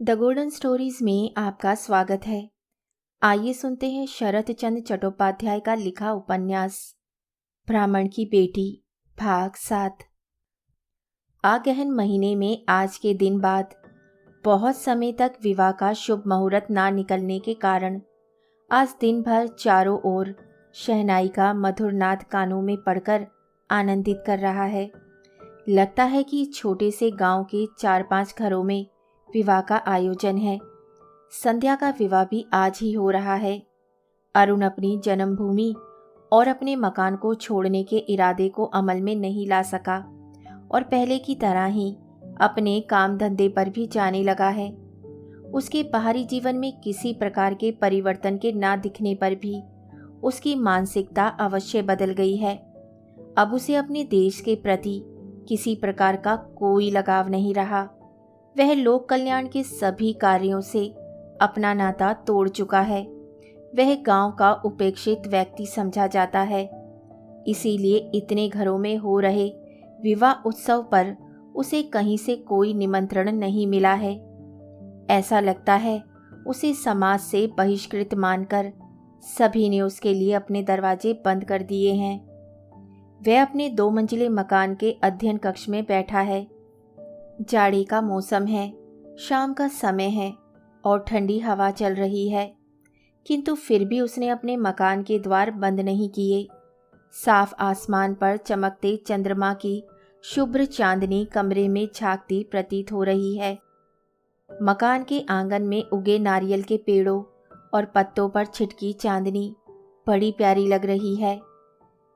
The golden stories में आपका स्वागत है। आइए सुनते हैं शरत चंद्र चट्टोपाध्याय का लिखा उपन्यास ब्राह्मण की बेटी भाग 7। आगहन महीने में आज के दिन बाद बहुत समय तक विवाह का शुभ मुहूर्त ना निकलने के कारण आज दिन भर चारों ओर शहनाई का मधुर नाद कानों में पड़कर आनंदित कर रहा है। लगता है कि छोटे से गांव के 4-5 घरों में विवाह का आयोजन है। संध्या का विवाह भी आज ही हो रहा है। अरुण अपनी जन्मभूमि और अपने मकान को छोड़ने के इरादे को अमल में नहीं ला सका और पहले की तरह ही अपने काम धंधे पर भी जाने लगा है। उसके बाहरी जीवन में किसी प्रकार के परिवर्तन के ना दिखने पर भी उसकी मानसिकता अवश्य बदल गई है। अब उसे अपने देश के प्रति किसी प्रकार का कोई लगाव नहीं रहा। वह लोक कल्याण के सभी कार्यों से अपना नाता तोड़ चुका है। वह गांव का उपेक्षित व्यक्ति समझा जाता है। इसीलिए इतने घरों में हो रहे विवाह उत्सव पर उसे कहीं से कोई निमंत्रण नहीं मिला है। ऐसा लगता है उसे समाज से बहिष्कृत मानकर सभी ने उसके लिए अपने दरवाजे बंद कर दिए हैं। वह अपने 2 मंजिले मकान के अध्ययन कक्ष में बैठा है। जाड़े का मौसम है, शाम का समय है और ठंडी हवा चल रही है, किंतु फिर भी उसने अपने मकान के द्वार बंद नहीं किए। साफ आसमान पर चमकते चंद्रमा की शुभ्र चांदनी कमरे में झांकती प्रतीत हो रही है। मकान के आंगन में उगे नारियल के पेड़ों और पत्तों पर छिटकी चांदनी बड़ी प्यारी लग रही है।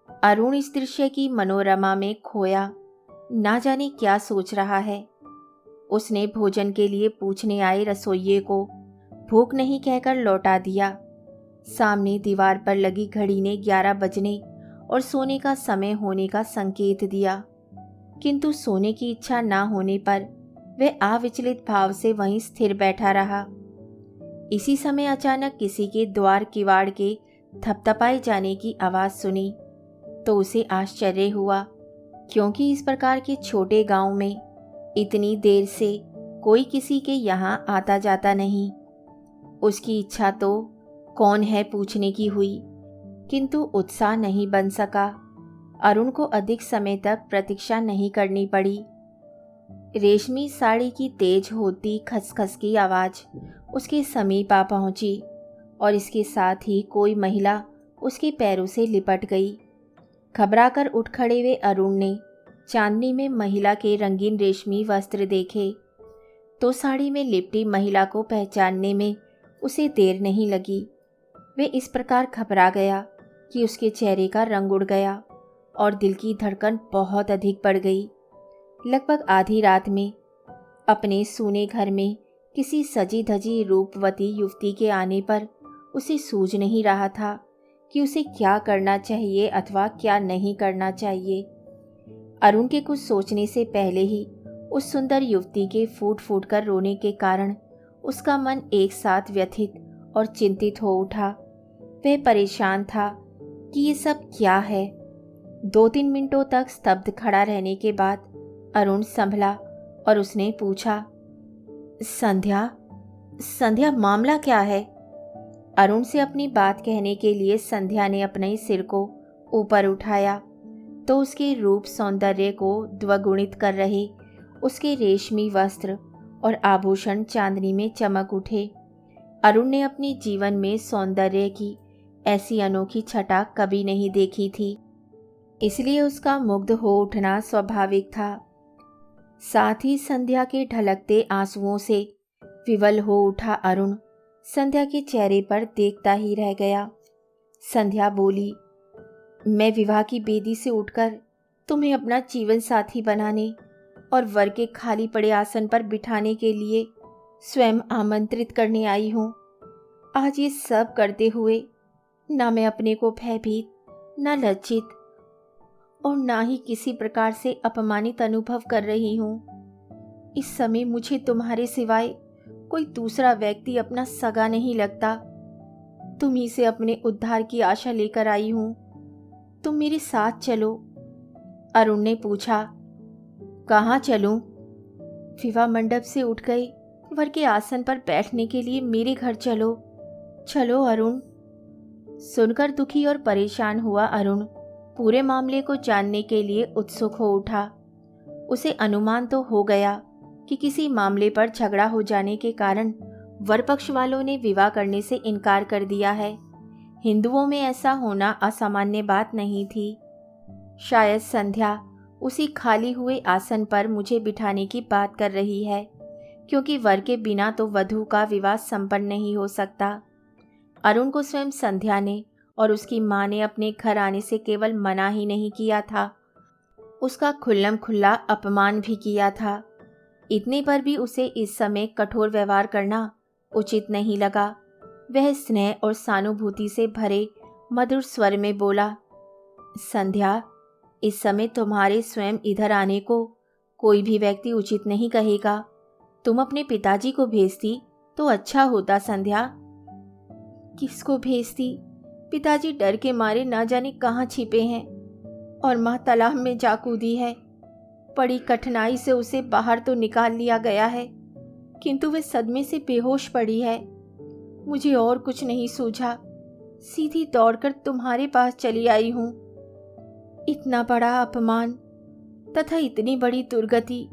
अरुण इस दृश्य की मनोरमा में खोया ना जाने क्या सोच रहा है। उसने भोजन के लिए पूछने आए रसोइये को भूख नहीं कहकर लौटा दिया। सामने दीवार पर लगी घड़ी ने 11 बजने और सोने का समय होने का संकेत दिया, किंतु सोने की इच्छा ना होने पर वह अविचलित भाव से वहीं स्थिर बैठा रहा। इसी समय अचानक किसी के द्वार किवाड़ के थपथपाए जाने की आवाज सुनी तो उसे आश्चर्य हुआ, क्योंकि इस प्रकार के छोटे गांव में इतनी देर से कोई किसी के यहाँ आता जाता नहीं। उसकी इच्छा तो कौन है पूछने की हुई, किंतु उत्साह नहीं बन सका। अरुण को अधिक समय तक प्रतीक्षा नहीं करनी पड़ी। रेशमी साड़ी की तेज होती खसखस की आवाज उसके समीप आ पहुंची और इसके साथ ही कोई महिला उसके पैरों से लिपट गई। घबराकर उठ खड़े हुए अरुण ने चांदनी में महिला के रंगीन रेशमी वस्त्र देखे तो साड़ी में लिपटी महिला को पहचानने में उसे देर नहीं लगी। वे इस प्रकार घबरा गया कि उसके चेहरे का रंग उड़ गया और दिल की धड़कन बहुत अधिक बढ़ गई। लगभग आधी रात में अपने सूने घर में किसी सजी धजी रूपवती युवती के आने पर उसे सूझ नहीं रहा था कि उसे क्या करना चाहिए अथवा क्या नहीं करना चाहिए। अरुण के कुछ सोचने से पहले ही उस सुंदर युवती के फूट फूट कर रोने के कारण उसका मन एक साथ व्यथित और चिंतित हो उठा। वह परेशान था कि ये सब क्या है। 2-3 मिनटों तक स्तब्ध खड़ा रहने के बाद अरुण संभला और उसने पूछा, संध्या, संध्या, मामला क्या है? अरुण से अपनी बात कहने के लिए संध्या ने अपने सिर को ऊपर उठाया तो उसके रूप सौंदर्य को द्विगुणित कर रहे उसके रेशमी वस्त्र और आभूषण चांदनी में चमक उठे। अरुण ने अपने जीवन में सौंदर्य की ऐसी अनोखी छटा कभी नहीं देखी थी, इसलिए उसका मुग्ध हो उठना स्वाभाविक था। साथ ही संध्या के ढलकते आंसुओं से विवल हो उठा अरुण संध्या के चेहरे पर देखता ही रह गया। संध्या बोली, मैं विवाह की बेदी से उठकर तुम्हें अपना जीवन साथी बनाने और वर के खाली पड़े आसन पर बिठाने के लिए स्वयं आमंत्रित करने आई हूँ। आज ये सब करते हुए ना मैं अपने को भयभीत, ना लज्जित और ना ही किसी प्रकार से अपमानित अनुभव कर रही हूँ। इस समय मुझे तुम्हारे सिवाय कोई दूसरा व्यक्ति अपना सगा नहीं लगता। तुम ही से अपने उद्धार की आशा लेकर आई हूँ। तुम मेरे साथ चलो। अरुण ने पूछा, कहाँ चलूं? विवाह मंडप से उठ गई वर के आसन पर बैठने के लिए मेरे घर चलो, चलो अरुण। सुनकर दुखी और परेशान हुआ अरुण पूरे मामले को जानने के लिए उत्सुक हो उठा। उसे अनुमान तो हो गया कि किसी मामले पर झगड़ा हो जाने के कारण वर पक्ष वालों ने विवाह करने से इनकार कर दिया है। हिंदुओं में ऐसा होना असामान्य बात नहीं थी। शायद संध्या उसी खाली हुए आसन पर मुझे बिठाने की बात कर रही है, क्योंकि वर के बिना तो वधू का विवाह संपन्न नहीं हो सकता। अरुण को स्वयं संध्या ने और उसकी माँ ने अपने घर आने से केवल मना ही नहीं किया था, उसका खुल्लम खुल्ला अपमान भी किया था। इतने पर भी उसे इस समय कठोर व्यवहार करना उचित नहीं लगा। वह स्नेह और सहानुभूति से भरे मधुर स्वर में बोला, संध्या, इस समय तुम्हारे स्वयं इधर आने को कोई भी व्यक्ति उचित नहीं कहेगा। तुम अपने पिताजी को भेजती तो अच्छा होता संध्या। किसको भेजती? पिताजी डर के मारे ना जाने कहाँ छिपे हैं और माँ तालाब में जा कूदी है। बड़ी कठिनाई से उसे बाहर तो निकाल लिया गया है, किंतु वह सदमे से बेहोश पड़ी है। मुझे और कुछ नहीं सूझा, सीधी दौड़कर तुम्हारे पास चली आई हूँ। इतना बड़ा अपमान तथा इतनी बड़ी दुर्गति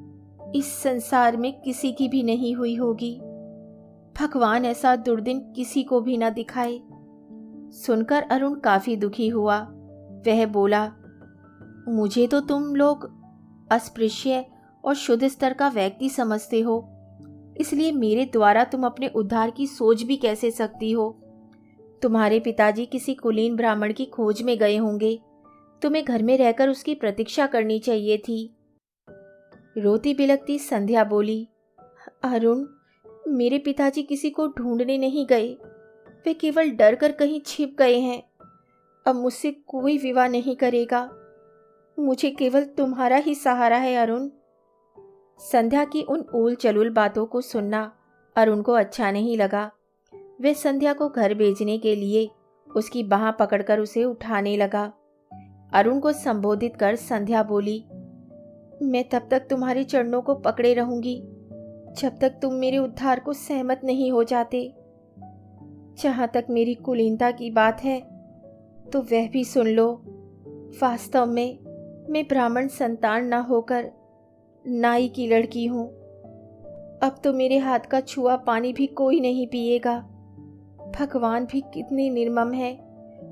इस संसार में किसी की भी नहीं हुई होगी। भगवान ऐसा दुर्दिन किसी को भी न दिखाए। सुनकर अरुण काफी दुखी हुआ। वह बोला, मुझे तो तुम लोग अस्पृश्य और शुद्ध स्तर का व्यक्ति समझते हो, इसलिए मेरे द्वारा तुम अपने उद्धार की सोच भी कैसे सकती हो। तुम्हारे पिताजी किसी कुलीन ब्राह्मण की खोज में गए होंगे, तुम्हें घर में रहकर उसकी प्रतीक्षा करनी चाहिए थी। रोती बिलखती संध्या बोली, अरुण, मेरे पिताजी किसी को ढूंढने नहीं गए, वे केवल डर कर कहीं छिप गए हैं। अब मुझसे कोई विवाह नहीं करेगा, मुझे केवल तुम्हारा ही सहारा है अरुण। संध्या की उन ऊल चलूल बातों को सुनना अरुण को अच्छा नहीं लगा। वह संध्या को घर भेजने के लिए उसकी बाह पकड़कर उसे उठाने लगा। अरुण को संबोधित कर संध्या बोली, मैं तब तक तुम्हारे चरणों को पकड़े रहूंगी जब तक तुम मेरे उद्धार को सहमत नहीं हो जाते। जहां तक मेरी कुलीनता की बात है तो वह भी सुन लो। वास्तव में मैं ब्राह्मण संतान न होकर नाई की लड़की हूँ। अब तो मेरे हाथ का छुआ पानी भी कोई नहीं पिएगा। भगवान भी कितने निर्मम है,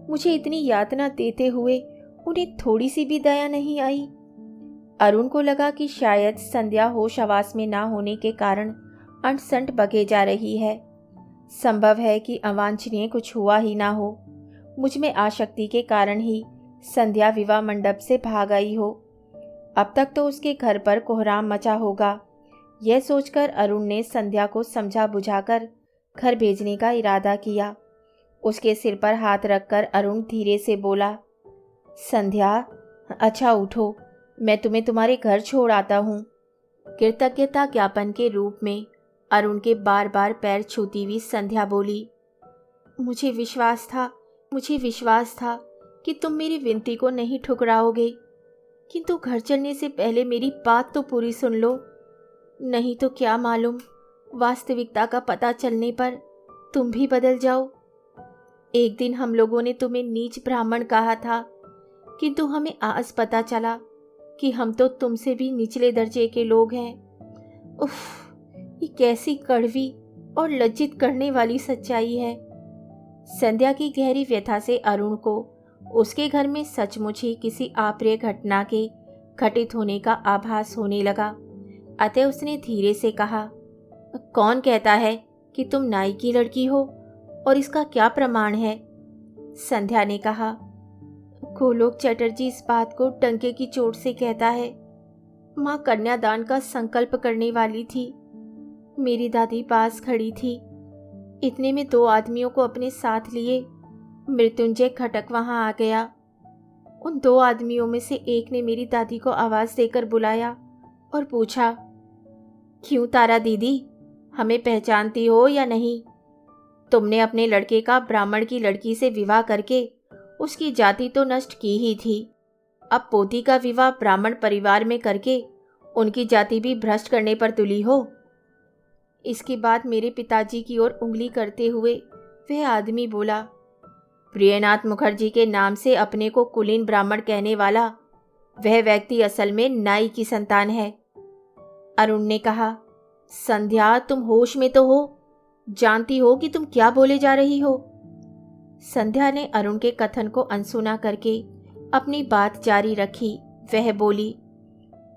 मुझे इतनी यातना देते हुए उन्हें थोड़ी सी भी दया नहीं आई। अरुण को लगा कि शायद संध्या होश हवास में ना होने के कारण अंट-संट बके जा रही है। संभव है कि अवांछनीय कुछ हुआ ही ना हो। मुझ में आसक्ति के कारण ही संध्या विवाह मंडप से भाग आई हो। अब तक तो उसके घर पर कोहराम मचा होगा। यह सोचकर अरुण ने संध्या को समझा बुझाकर घर भेजने का इरादा किया। उसके सिर पर हाथ रखकर अरुण धीरे से बोला, संध्या, अच्छा उठो, मैं तुम्हें तुम्हारे घर छोड़ आता हूँ। कृतज्ञता ज्ञापन के रूप में अरुण के बार बार पैर छूती हुई संध्या बोली, मुझे विश्वास था कि तुम मेरी विनती को नहीं ठुकराओगे, किंतु घर चलने से पहले मेरी बात तो पूरी सुन लो, नहीं तो क्या मालूम वास्तविकता का पता चलने पर तुम भी बदल जाओ। एक दिन हम लोगों ने तुम्हें नीच ब्राह्मण कहा था, किंतु हमें आज पता चला कि हम तो तुमसे भी निचले दर्जे के लोग हैं। उफ, ये कैसी कड़वी और लज्जित करने वाली सच्चाई है। संध्या की गहरी व्यथा से अरुण को उसके घर में सचमुच ही किसी अप्रिय घटना के घटित होने का आभास होने लगा। अतः उसने धीरे से कहा, कौन कहता है कि तुम नाई की लड़की हो और इसका क्या प्रमाण है? संध्या ने कहा, गोलोक चटर्जी इस बात को डंके की चोट से कहता है। माँ कन्यादान का संकल्प करने वाली थी। मेरी दादी पास खड़ी थी। इतने में 2 आदमियों को अपने साथ लिए मृत्युंजय खटक वहां आ गया। उन 2 आदमियों में से एक ने मेरी दादी को आवाज देकर बुलाया और पूछा, क्यों तारा दीदी, हमें पहचानती हो या नहीं? तुमने अपने लड़के का ब्राह्मण की लड़की से विवाह करके उसकी जाति तो नष्ट की ही थी, अब पोती का विवाह ब्राह्मण परिवार में करके उनकी जाति भी भ्रष्ट करने पर तुली हो। इसके बाद मेरे पिताजी की ओर उंगली करते हुए वह आदमी बोला, प्रियनाथ मुखर्जी के नाम से अपने को कुलीन ब्राह्मण कहने वाला वह व्यक्ति असल में नाई की संतान है। अरुण ने कहा, संध्या, तुम होश में तो हो? जानती हो कि तुम क्या बोले जा रही हो? संध्या ने अरुण के कथन को अनसुना करके अपनी बात जारी रखी। वह बोली,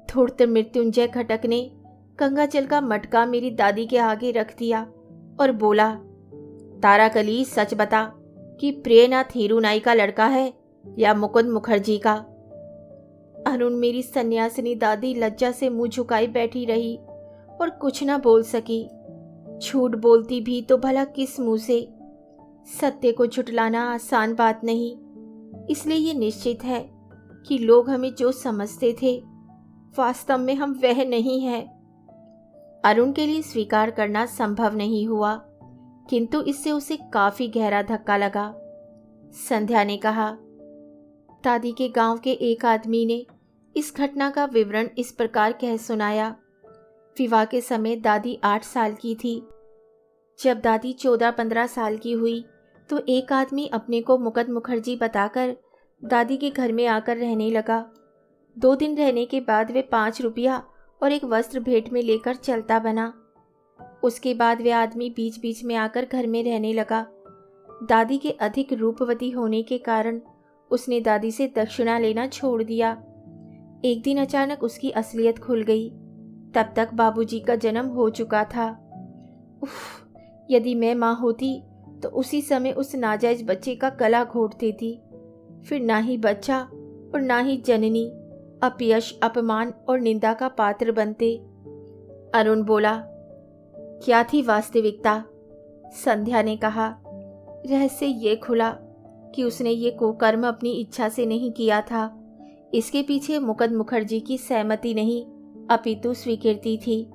धूर्त मृत्युंजय खटक ने गंगाजल का मटका मेरी दादी के आगे रख दिया और बोला, ताराकली, सच बता कि प्रियनाथ हीरू नाई का लड़का है या मुकुंद मुखर्जी का? अरुण, मेरी सन्यासिनी दादी लज्जा से मुंह झुकाई बैठी रही और कुछ न बोल सकी। झूठ बोलती भी तो भला किस मुंह से? सत्य को झुटलाना आसान बात नहीं, इसलिए ये निश्चित है कि लोग हमें जो समझते थे वास्तव में हम वह नहीं हैं। अरुण के लिए स्वीकार करना संभव नहीं हुआ, किंतु इससे उसे काफी गहरा धक्का लगा। संध्या ने कहा, दादी के गांव के एक आदमी ने इस घटना का विवरण इस प्रकार कह सुनाया। विवाह के समय दादी 8 साल की थी। जब दादी 14-15 साल की हुई तो एक आदमी अपने को मुकुंद मुखर्जी बताकर दादी के घर में आकर रहने लगा। 2 दिन रहने के बाद वे 5 रुपया और एक वस्त्र भेंट में लेकर चलता बना। उसके बाद वह आदमी बीच बीच में आकर घर में रहने लगा। दादी के अधिक रूपवती होने के कारण उसने दादी से दक्षिणा लेना छोड़ दिया। एक दिन अचानक उसकी असलियत खुल गई। तब तक बाबूजी का जन्म हो चुका था। उफ, यदि मैं माँ होती तो उसी समय उस नाजायज बच्चे का गला घोट देती। फिर ना ही बच्चा और ना ही जननी अपयश, अपमान और निंदा का पात्र बनते। अरुण बोला, क्या थी वास्तविकता? संध्या ने कहा, रहस्य ये खुला कि उसने ये कुकर्म अपनी इच्छा से नहीं किया था। इसके पीछे मुकुंद मुखर्जी की सहमति नहीं अपितु स्वीकृति थी।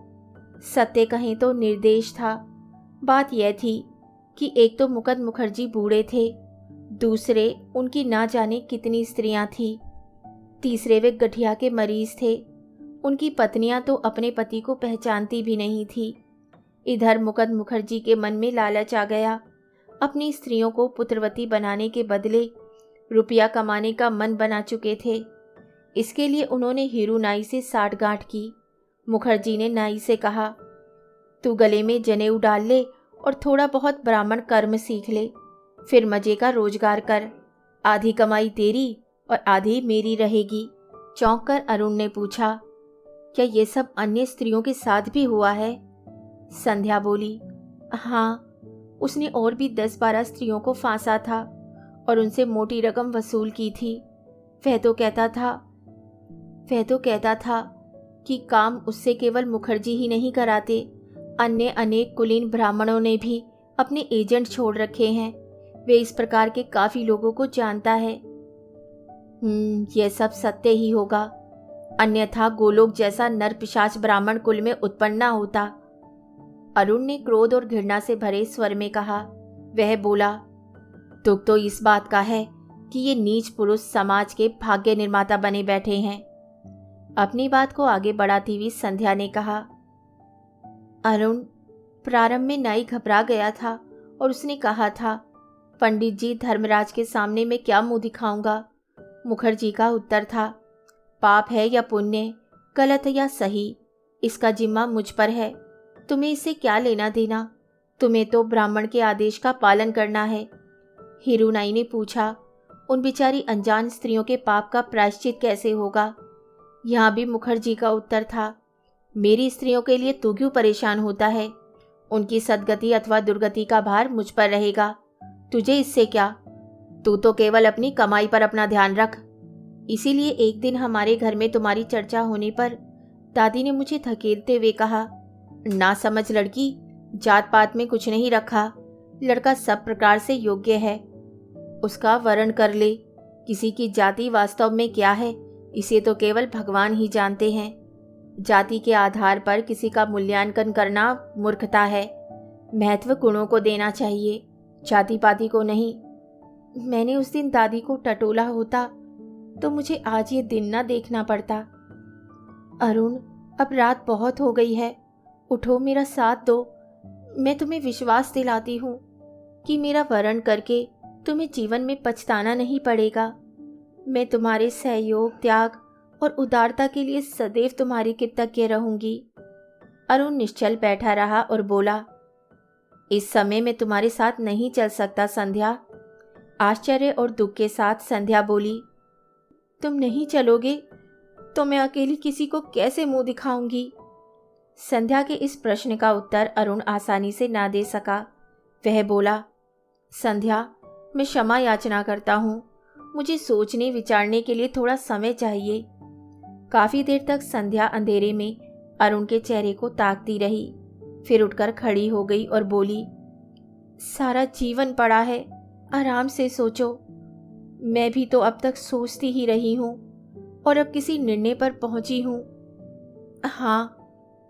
सत्य कहें तो निर्देश था। बात यह थी कि एक तो मुकुंद मुखर्जी बूढ़े थे, दूसरे उनकी ना जाने कितनी स्त्रियां थीं, तीसरे वे गठिया के मरीज थे। उनकी पत्नियां तो अपने पति को पहचानती भी नहीं थी। इधर मुकुंद मुखर्जी के मन में लालच आ गया। अपनी स्त्रियों को पुत्रवती बनाने के बदले रुपया कमाने का मन बना चुके थे। इसके लिए उन्होंने हीरू नाई से साठगांठ की। मुखर्जी ने नाई से कहा, तू गले में जनेऊ डाल ले और थोड़ा बहुत ब्राह्मण कर्म सीख ले, फिर मजे का रोजगार कर। आधी कमाई तेरी और आधी मेरी रहेगी। चौंक कर अरुण ने पूछा, क्या ये सब अन्य स्त्रियों के साथ भी हुआ है? संध्या बोली, हाँ, उसने और भी 10-12 स्त्रियों को फांसा था और उनसे मोटी रकम वसूल की थी। वह तो कहता था कि काम उससे केवल मुखर्जी ही नहीं कराते, अन्य अनेक कुलीन ब्राह्मणों ने भी अपने एजेंट छोड़ रखे हैं। वे इस प्रकार के काफी लोगों को जानता है। यह सब सत्य ही होगा, अन्यथा गोलोक जैसा नर पिशाच ब्राह्मण कुल में उत्पन्न न होता। अरुण ने क्रोध और घृणा से भरे स्वर में कहा। वह बोला, दुख तो इस बात का है कि ये नीच पुरुष समाज के भाग्य निर्माता बने बैठे हैं। अपनी बात को आगे बढ़ाती हुई संध्या ने कहा, अरुण, प्रारंभ में नाई घबरा गया था और उसने कहा था, पंडित जी, धर्मराज के सामने मैं क्या मुंह दिखाऊंगा? मुखर्जी का उत्तर था, पाप है या पुण्य, गलत या सही, इसका जिम्मा मुझ पर है। तुम्हें इससे क्या लेना देना? तुम्हें तो ब्राह्मण के आदेश का पालन करना है। हीरू नाई ने पूछा, उन बेचारी अनजान स्त्रियों के पाप का प्रायश्चित कैसे होगा? यहाँ भी मुखर्जी का उत्तर था, मेरी स्त्रियों के लिए तू क्यों परेशान होता है? उनकी सद्गति अथवा दुर्गति का भार मुझ पर रहेगा, तुझे इससे क्या? तू तो केवल अपनी कमाई पर अपना ध्यान रख। इसीलिए एक दिन हमारे घर में तुम्हारी चर्चा होने पर दादी ने मुझे धकेलते हुए कहा, ना समझ लड़की, जात पात में कुछ नहीं रखा, लड़का सब प्रकार से योग्य है, उसका वर्ण कर ले। किसी की जाति वास्तव में क्या है, इसे तो केवल भगवान ही जानते हैं। जाति के आधार पर किसी का मूल्यांकन करना मूर्खता है। महत्व गुणों को देना चाहिए, जाति पाति को नहीं। मैंने उस दिन दादी को टटोला होता तो मुझे आज ये दिन ना देखना पड़ता। अरुण, अब रात बहुत हो गई है, उठो, मेरा साथ दो, मैं तुम्हें विश्वास दिलाती हूँ कि मेरा वरण करके तुम्हें जीवन में पछताना नहीं पड़ेगा। मैं तुम्हारे सहयोग, त्याग और उदारता के लिए सदैव तुम्हारी कृतज्ञ रहूंगी। अरुण निश्चल बैठा रहा और बोला, इस समय मैं तुम्हारे साथ नहीं चल सकता संध्या। आश्चर्य और दुख के साथ संध्या बोली, तुम नहीं चलोगे तो मैं अकेली किसी को कैसे मुंह दिखाऊंगी? संध्या के इस प्रश्न का उत्तर अरुण आसानी से ना दे सका। वह बोला, संध्या, मैं क्षमा याचना करता हूँ। मुझे सोचने विचारने के लिए थोड़ा समय चाहिए। काफी देर तक संध्या अंधेरे में अरुण के चेहरे को ताकती रही, फिर उठकर खड़ी हो गई और बोली, सारा जीवन पड़ा है, आराम से सोचो। मैं भी तो अब तक सोचती ही रही हूँ और अब किसी निर्णय पर पहुंची हूँ। हाँ,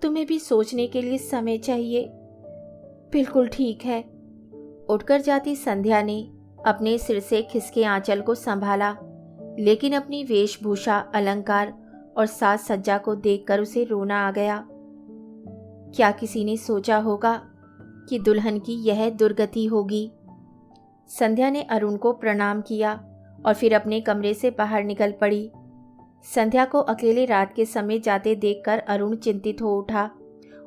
तुम्हें भी सोचने के लिए समय चाहिए। बिल्कुल ठीक है। उठकर जाती संध्या ने अपने सिर से खिसके आंचल को संभाला, लेकिन अपनी वेशभूषा, अलंकार और साज सज्जा को देखकर उसे रोना आ गया। क्या किसी ने सोचा होगा कि दुल्हन की यह दुर्गति होगी? संध्या ने अरुण को प्रणाम किया और फिर अपने कमरे से बाहर निकल पड़ी। संध्या को अकेले रात के समय जाते देखकर अरुण चिंतित हो उठा।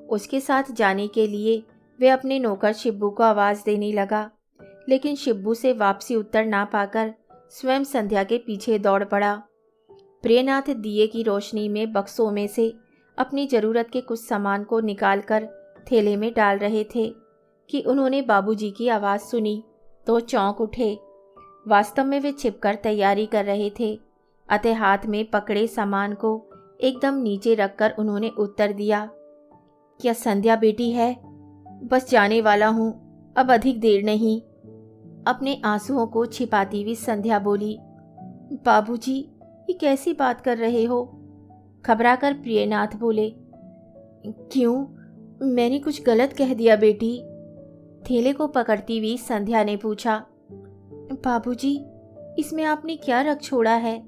उसके साथ जाने के लिए वे अपने नौकर शिब्बू को आवाज देने लगा, लेकिन शिब्बू से वापसी उत्तर ना पाकर स्वयं संध्या के पीछे दौड़ पड़ा। प्रियनाथ दिए की रोशनी में बक्सों में से अपनी जरूरत के कुछ सामान को निकालकर थैले में डाल रहे थे कि उन्होंने बाबूजी की आवाज़ सुनी तो चौंक उठे। वास्तव में वे छिपकर तैयारी कर रहे थे, अतः हाथ में पकड़े सामान को एकदम नीचे रखकर उन्होंने उत्तर दिया, क्या संध्या बेटी है? बस जाने वाला हूँ, अब अधिक देर नहीं। अपने आंसुओं को छिपाती हुई संध्या बोली, बाबूजी, ये कैसी बात कर रहे हो? घबराकर प्रियनाथ बोले, क्यों, मैंने कुछ गलत कह दिया बेटी? थैले को पकड़ती हुई संध्या ने पूछा। बाबूजी, इसमें आपने क्या रख छोड़ा है?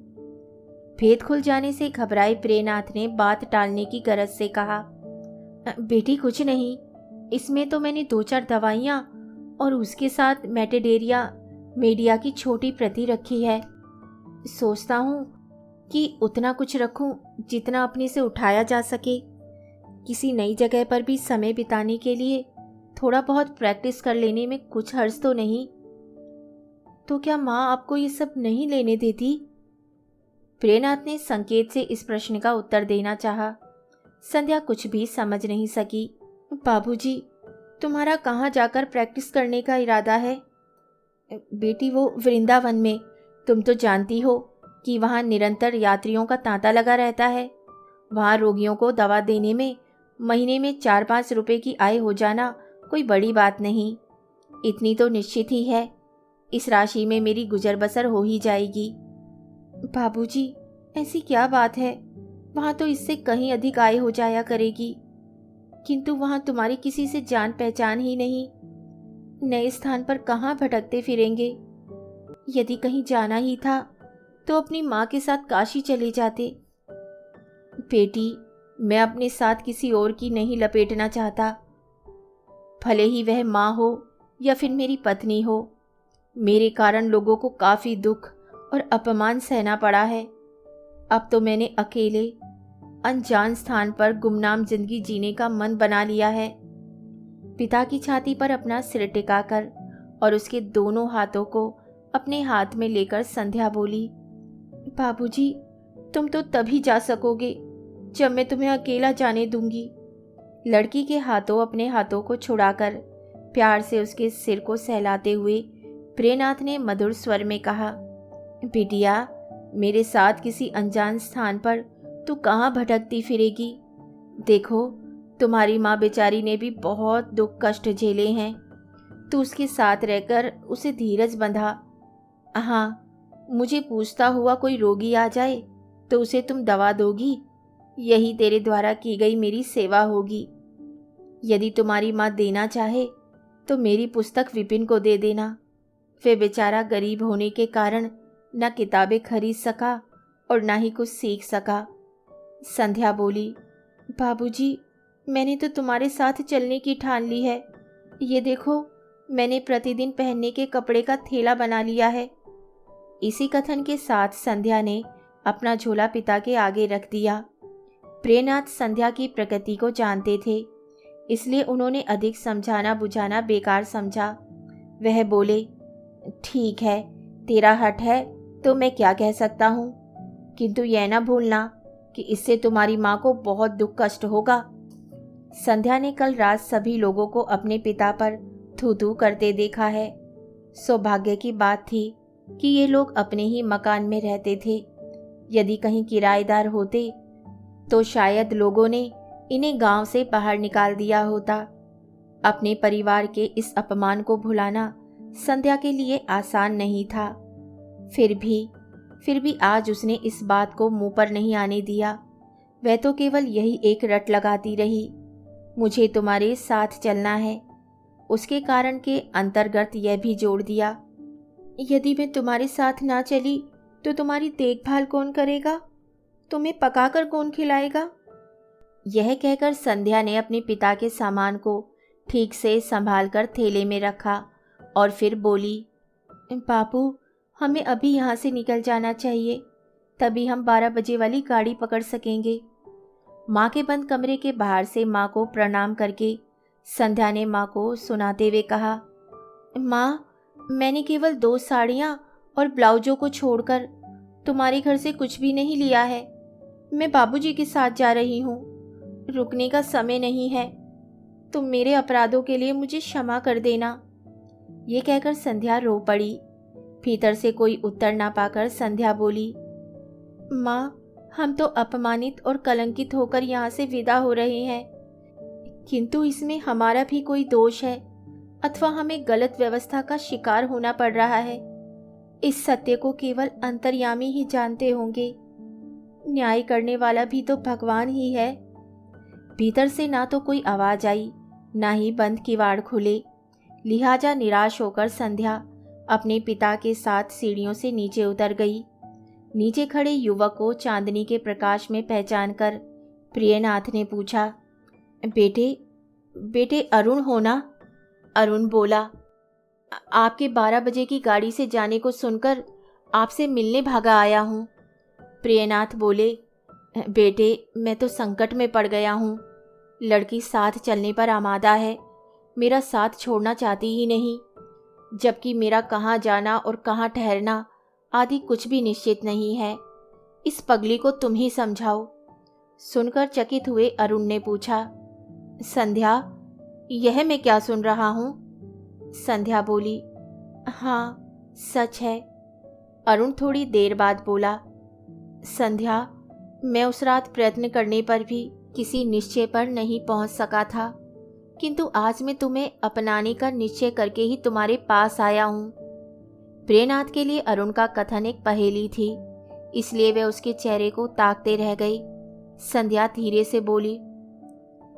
भेद खुल जाने से घबराए प्रियनाथ ने बात टालने की गरज से कहा, बेटी कुछ नहीं, इसमें तो मैंने 2-4 दवाइयाँ और उसके साथ मेटेडेरिया मीडिया की छोटी प्रति रखी है। सोचता हूँ कि उतना कुछ रखूं जितना अपने से उठाया जा सके। किसी नई जगह पर भी समय बिताने के लिए थोड़ा बहुत प्रैक्टिस कर लेने में कुछ हर्ज तो नहीं। तो क्या माँ आपको ये सब नहीं लेने देती? प्रियनाथ ने संकेत से इस प्रश्न का उत्तर देना चाहा। संध्या कुछ भी समझ नहीं सकी। बाबूजी, तुम्हारा कहाँ जाकर प्रैक्टिस करने का इरादा है? बेटी, वो वृंदावन में, तुम तो जानती हो कि वहाँ निरंतर यात्रियों का तांता लगा रहता है। वहाँ रोगियों को दवा देने में महीने में 4-5 रुपए की आय हो जाना कोई बड़ी बात नहीं। इतनी तो निश्चित ही है, इस राशि में मेरी गुजर बसर हो ही जाएगी। बाबूजी, ऐसी क्या बात है? वहाँ तो इससे कहीं अधिक आय हो जाया करेगी, किंतु वहाँ तुम्हारी किसी से जान पहचान ही नहीं। नए स्थान पर कहाँ भटकते फिरेंगे? यदि कहीं जाना ही था तो अपनी माँ के साथ काशी चले जाते। बेटी, मैं अपने साथ किसी और की नहीं लपेटना चाहता, भले ही वह माँ हो या फिर मेरी पत्नी हो। मेरे कारण लोगों को काफ़ी दुख और अपमान सहना पड़ा है। अब तो मैंने अकेले अनजान स्थान पर गुमनाम जिंदगी जीने का मन बना लिया है। पिता की छाती पर अपना सिर टिकाकर और उसके दोनों हाथों को अपने हाथ में लेकर संध्या बोली, बाबूजी, तुम तो तभी जा सकोगे जब मैं तुम्हें अकेला जाने दूंगी। लड़की के हाथों अपने हाथों को छुड़ाकर प्यार से उसके सिर को सहलाते हुए प्रियनाथ ने मधुर स्वर में कहा, बिटिया, मेरे साथ किसी अनजान स्थान पर तू कहाँ भटकती फिरेगी? देखो, तुम्हारी माँ बेचारी ने भी बहुत दुख कष्ट झेले हैं। तू उसके साथ रहकर उसे धीरज बंधा। हाँ, मुझे पूछता हुआ कोई रोगी आ जाए तो उसे तुम दवा दोगी। यही तेरे द्वारा की गई मेरी सेवा होगी। यदि तुम्हारी माँ देना चाहे तो मेरी पुस्तक विपिन को दे देना। वे बेचारा गरीब होने के कारण न किताबें खरीद सका और न ही कुछ सीख सका। संध्या बोली, बाबूजी, मैंने तो तुम्हारे साथ चलने की ठान ली है, ये देखो, मैंने प्रतिदिन पहनने के कपड़े का थैला बना लिया है। इसी कथन के साथ संध्या ने अपना झोला पिता के आगे रख दिया। प्रियनाथ संध्या की प्रकृति को जानते थे, इसलिए उन्होंने अधिक समझाना बुझाना बेकार समझा। वह बोले, ठीक है, तेरा हट है तो मैं क्या कह सकता हूँ, किंतु यह ना भूलना कि इससे तुम्हारी माँ को बहुत दुख कष्ट होगा। संध्या ने कल रात सभी लोगों को अपने पिता पर थू थू करते देखा है। सौभाग्य की बात थी कि ये लोग अपने ही मकान में रहते थे। यदि कहीं किराएदार होते तो शायद लोगों ने इन्हें गांव से बाहर निकाल दिया होता। अपने परिवार के इस अपमान को भुलाना संध्या के लिए आसान नहीं था। फिर भी आज उसने इस बात को मुंह पर नहीं आने दिया। वह तो केवल यही एक रट लगाती रही, मुझे तुम्हारे साथ चलना है। उसके कारण के अंतर्गत यह भी जोड़ दिया, यदि मैं तुम्हारे साथ ना चली तो तुम्हारी देखभाल कौन करेगा, तुम्हें पकाकर कौन खिलाएगा। यह कहकर संध्या ने अपने पिता के सामान को ठीक से संभालकर थैले में रखा और फिर बोली, बापू, हमें अभी यहाँ से निकल जाना चाहिए, तभी हम 12 बजे वाली गाड़ी पकड़ सकेंगे। माँ के बंद कमरे के बाहर से माँ को प्रणाम करके संध्या ने माँ को सुनाते हुए कहा, माँ, मैंने केवल 2 साड़ियाँ और ब्लाउजों को छोड़कर तुम्हारे घर से कुछ भी नहीं लिया है। मैं बाबूजी के साथ जा रही हूँ, रुकने का समय नहीं है। तुम मेरे अपराधों के लिए मुझे क्षमा कर देना। ये कहकर संध्या रो पड़ी। भीतर से कोई उत्तर ना पाकर संध्या बोली, माँ, हम तो अपमानित और कलंकित होकर यहाँ से विदा हो रहे हैं, किंतु इसमें हमारा भी कोई दोष है अथवा हमें गलत व्यवस्था का शिकार होना पड़ रहा है। इस सत्य को केवल अंतर्यामी ही जानते होंगे। न्याय करने वाला भी तो भगवान ही है। भीतर से ना तो कोई आवाज आई, ना ही बंद किवाड़ खुले। लिहाजा निराश होकर संध्या अपने पिता के साथ सीढ़ियों से नीचे उतर गई। नीचे खड़े युवक को चांदनी के प्रकाश में पहचानकर प्रियनाथ ने पूछा, बेटे अरुण हो ना? अरुण बोला, आपके 12 बजे की गाड़ी से जाने को सुनकर आपसे मिलने भागा आया हूँ। प्रियनाथ बोले, बेटे, मैं तो संकट में पड़ गया हूँ। लड़की साथ चलने पर आमादा है, मेरा साथ छोड़ना चाहती ही नहीं, जबकि मेरा कहाँ जाना और कहाँ ठहरना आदि कुछ भी निश्चित नहीं है। इस पगली को तुम ही समझाओ। सुनकर चकित हुए अरुण ने पूछा, संध्या, यह मैं क्या सुन रहा हूँ? संध्या बोली, हाँ, सच है। अरुण थोड़ी देर बाद बोला, संध्या, मैं उस रात प्रयत्न करने पर भी किसी निश्चय पर नहीं पहुंच सका था, किंतु आज मैं तुम्हें अपनाने का निश्चय करके ही तुम्हारे पास आया हूँ। प्रियनाथ के लिए अरुण का कथन एक पहेली थी, इसलिए वे उसके चेहरे को ताकते रह गई। संध्या धीरे से बोली,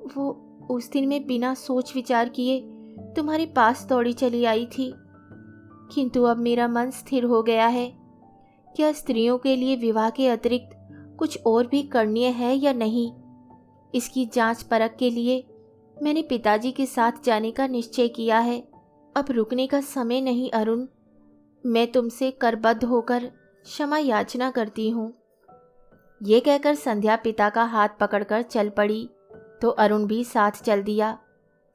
वो उस दिन मैं बिना सोच विचार किए तुम्हारे पास दौड़ी चली आई थी, किंतु अब मेरा मन स्थिर हो गया है। क्या स्त्रियों के लिए विवाह के अतिरिक्त कुछ और भी करणीय है या नहीं, इसकी जांच परख के लिए मैंने पिताजी के साथ जाने का निश्चय किया है। अब रुकने का समय नहीं अरुण, मैं तुमसे करबद्ध होकर क्षमा याचना करती हूँ। ये कहकर संध्या पिता का हाथ पकड़कर चल पड़ी तो अरुण भी साथ चल दिया।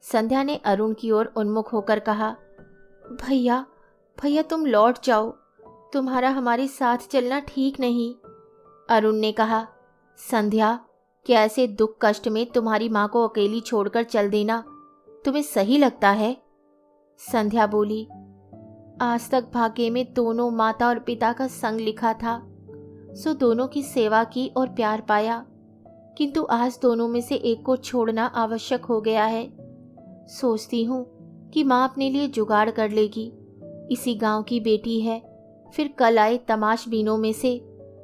संध्या ने अरुण की ओर उन्मुख होकर कहा, भैया तुम लौट जाओ, तुम्हारा हमारे साथ चलना ठीक नहीं। अरुण ने कहा, संध्या, क्या ऐसे दुख कष्ट में तुम्हारी माँ को अकेली छोड़कर चल देना तुम्हें सही लगता है? संध्या बोली, आज तक भाग्य में दोनों माता और पिता का संग लिखा था, सो दोनों की सेवा की और प्यार पाया, किंतु आज दोनों में से एक को छोड़ना आवश्यक हो गया है। सोचती हूँ कि माँ अपने लिए जुगाड़ कर लेगी। इसी गांव की बेटी है, फिर कल आए तमाशबीनों में से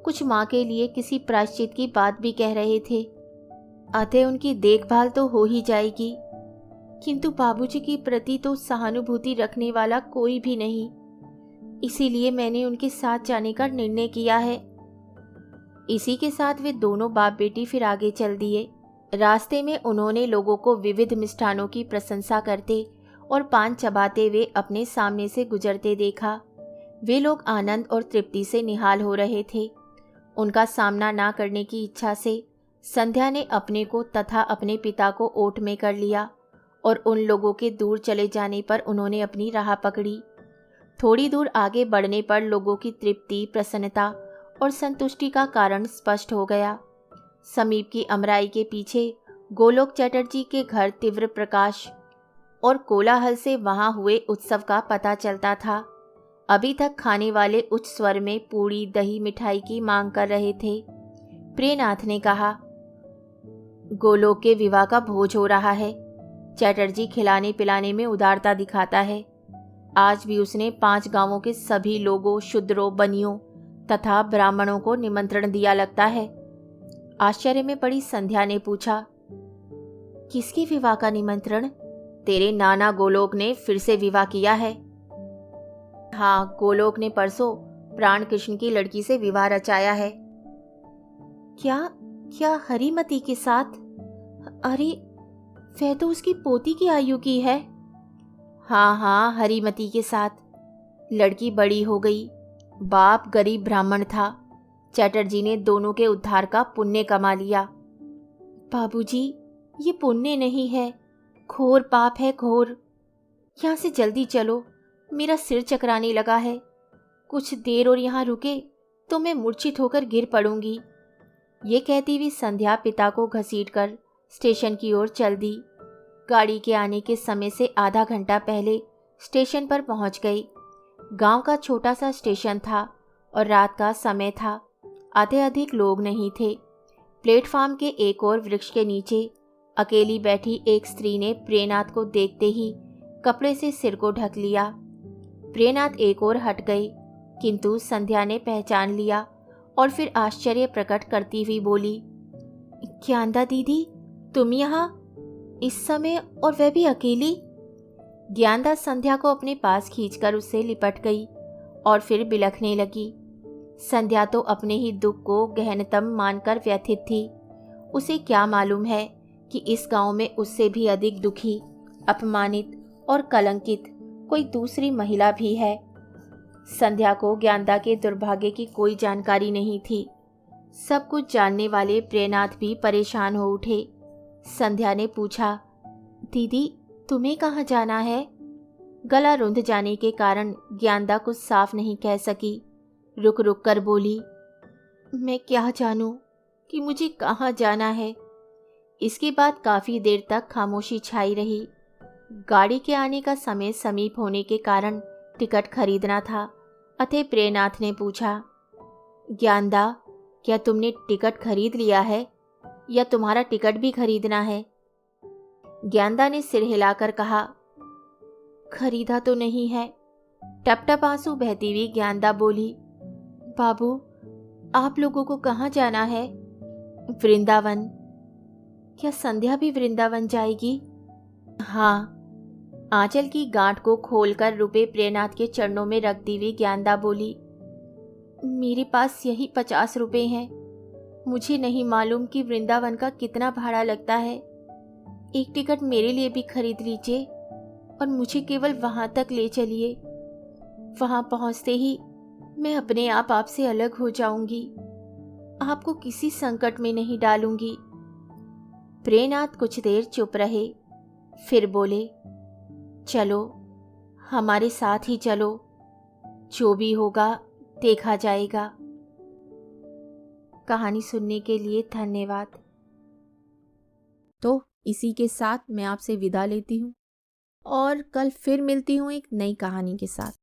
कुछ माँ के लिए किसी प्रायश्चित की बात भी कह रहे थे, अतः उनकी देखभाल तो हो ही जाएगी, किंतु बाबूजी की प्रति तो सहानुभूति रखने वाला कोई भी नहीं, इसीलिए मैंने उनके साथ जाने का निर्णय किया है। इसी के साथ वे दोनों बाप बेटी फिर आगे चल दिए। रास्ते में उन्होंने लोगों को विविध मिष्ठानों की प्रशंसा करते और पान चबाते हुए अपने सामने से गुजरते देखा। वे लोग आनंद और तृप्ति से निहाल हो रहे थे। उनका सामना ना करने की इच्छा से संध्या ने अपने को तथा अपने पिता को ओट में कर लिया और उन लोगों के दूर चले जाने पर उन्होंने अपनी राह पकड़ी। थोड़ी दूर आगे बढ़ने पर लोगों की तृप्ति, प्रसन्नता और संतुष्टि का कारण स्पष्ट हो गया। समीप की अमराई के पीछे गोलोक चटर्जी के घर तीव्र प्रकाश और कोलाहल से वहां हुए उत्सव का पता चलता था। अभी तक खाने वाले उच्च स्वर में पूड़ी, दही, मिठाई की मांग कर रहे थे। प्रियनाथ ने कहा, गोलोक के विवाह का भोज हो रहा है। चटर्जी खिलाने पिलाने में उदारता दिखाता है। आज भी उसने 5 गांवों के सभी लोगों, शूद्रों, बनियों तथा ब्राह्मणों को निमंत्रण दिया लगता है। आश्चर्य में पड़ी संध्या ने पूछा, किसके विवाह का निमंत्रण? तेरे नाना गोलोक ने फिर से विवाह किया है। हाँ, गोलोक ने परसों प्राण कृष्ण की लड़की से विवाह रचाया है। क्या हरिमती के साथ? अरे, वह तो उसकी पोती की आयु की है। हाँ, हरिमती के साथ। लड़की बड़ी हो गई। बाप गरीब ब्राह्मण था। चटर्जी ने दोनों के उद्धार का पुण्य कमा लिया। बाबूजी, ये पुण्य नहीं है, घोर पाप है, घोर। यहाँ से जल्दी चलो, मेरा सिर चकराने लगा है। कुछ देर और यहाँ रुके तो मैं मूर्छित होकर गिर पड़ूंगी। ये कहती हुई संध्या पिता को घसीटकर स्टेशन की ओर चल दी। गाड़ी के आने के समय से आधा घंटा पहले स्टेशन पर पहुंच गई। गांव का छोटा सा स्टेशन था और रात का समय था। अधिक लोग नहीं थे। प्लेटफार्म के एक और वृक्ष के नीचे अकेली बैठी एक स्त्री ने प्रियनाथ को देखते ही कपड़े से सिर को ढक लिया। प्रियनाथ एक ओर हट गई, किंतु संध्या ने पहचान लिया और फिर आश्चर्य प्रकट करती हुई बोली, ज्ञानदा दीदी, तुम यहाँ इस समय और वह भी अकेली? ज्ञानदा संध्या को अपने पास खींचकर उससे लिपट गई और फिर बिलखने लगी। संध्या तो अपने ही दुख को गहनतम मानकर व्यथित थी। उसे क्या मालूम है कि इस गांव में उससे भी अधिक दुखी, अपमानित और कलंकित कोई दूसरी महिला भी है। संध्या को ज्ञानदा के दुर्भाग्य की कोई जानकारी नहीं थी। सब कुछ जानने वाले प्रियनाथ भी परेशान हो उठे। संध्या ने पूछा, दीदी, तुम्हें कहाँ जाना है? गला रुंध जाने के कारण ज्ञानदा कुछ साफ नहीं कह सकी। रुक रुक कर बोली, मैं क्या जानूं कि मुझे कहाँ जाना है। इसके बाद काफी देर तक खामोशी छाई रही। गाड़ी के आने का समय समीप होने के कारण टिकट खरीदना था। अतः प्रियनाथ ने पूछा, ज्ञानदा, क्या तुमने टिकट खरीद लिया है या तुम्हारा टिकट भी खरीदना है? ज्ञानदा ने सिर हिलाकर कहा, खरीदा तो नहीं है। टप टप आंसू बहती हुई ज्ञानदा बोली, बाबू, आप लोगों को कहाँ जाना है? वृंदावन। क्या संध्या भी वृंदावन जाएगी? हाँ। आंचल की गांठ को खोलकर रुपए प्रियनाथ के चरणों में रखती हुई ज्ञानदा बोली, मेरे पास यही 50 रुपए हैं। मुझे नहीं मालूम कि वृंदावन का कितना भाड़ा लगता है। एक टिकट मेरे लिए भी खरीद लीजिए और मुझे केवल वहां तक ले चलिए। वहां पहुंचते ही मैं अपने आप आपसे अलग हो जाऊंगी। आपको किसी संकट में नहीं डालूंगी। प्रियनाथ कुछ देर चुप रहे, फिर बोले, चलो, हमारे साथ ही चलो। जो भी होगा देखा जाएगा। कहानी सुनने के लिए धन्यवाद। तो इसी के साथ मैं आपसे विदा लेती हूँ और कल फिर मिलती हूँ एक नई कहानी के साथ।